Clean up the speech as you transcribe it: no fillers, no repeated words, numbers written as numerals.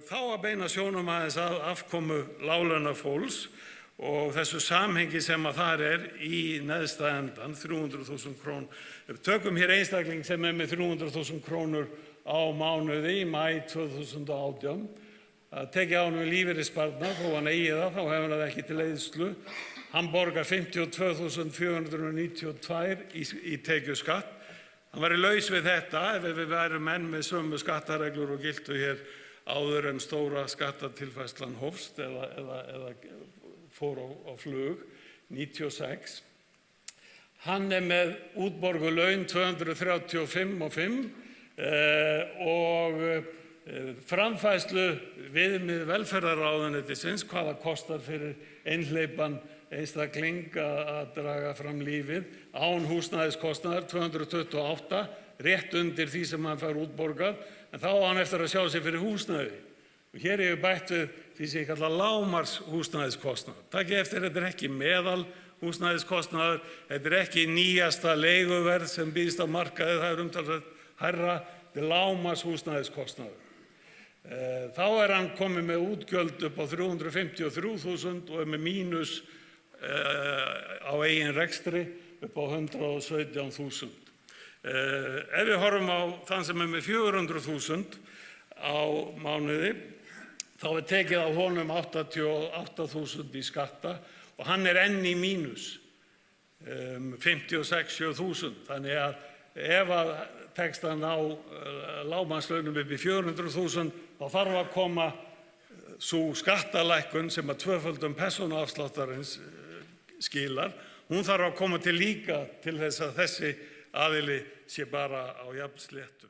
þá að beina sjónum aðeins að afkomu láglaunafólks og þessu samhengi sem að þar í neðsta endan, 300.000 krónur. Tökum hér einstakling sem með 300.000 krónur á mánuði í maí 2018. Tekið á honum lífeyrissparnað, þó hann eigi það, þá hefur hann það ekki til eyðslu. Hann borgar 52.492 í tekjuskatt. Hann væri laus við þetta ef við værum enn með sömu skattareglur og giltu hér áður en stóra skattatilfærslan hófst eða fór á flug 96. Hann með útborguð laun 235.500 og framfærslu viðmið velferðarráðuneytisins, hvað það kostar fyrir einhleypan einstakling að draga fram lífið án húsnæðiskostnaðar 228, rétt undir því sem hann fær útborgað, en þá á hann eftir að sjá sig fyrir húsnæði. Og hér ég bætt við því sem ég kalla lágmarks húsnæðiskostnað. Takið eftir, þetta ekki meðal húsnæðiskostnaður, þetta ekki nýjasta leiguverð sem býðst á markaði, það umtalsvert hærra, þetta lágmarks húsnæðiskostnaður. Þá hann komið með útgjöld upp á 353.000 og með mínus á eigin rekstri upp á 117.000. Ef við horfum á þann sem með 400.000 á mánuði, þá tekið á honum 88.000 í skatta og hann enn í mínus 56.000. Þannig að ef að tekst hann á lágmarkslaunum upp í 400.000, þá þarf að koma sú skattalækkun sem að tvöföldum persónuafsláttarins skilar, hún þarf að koma til líka til þess að þessi aðili sé bara á jafn sléttu.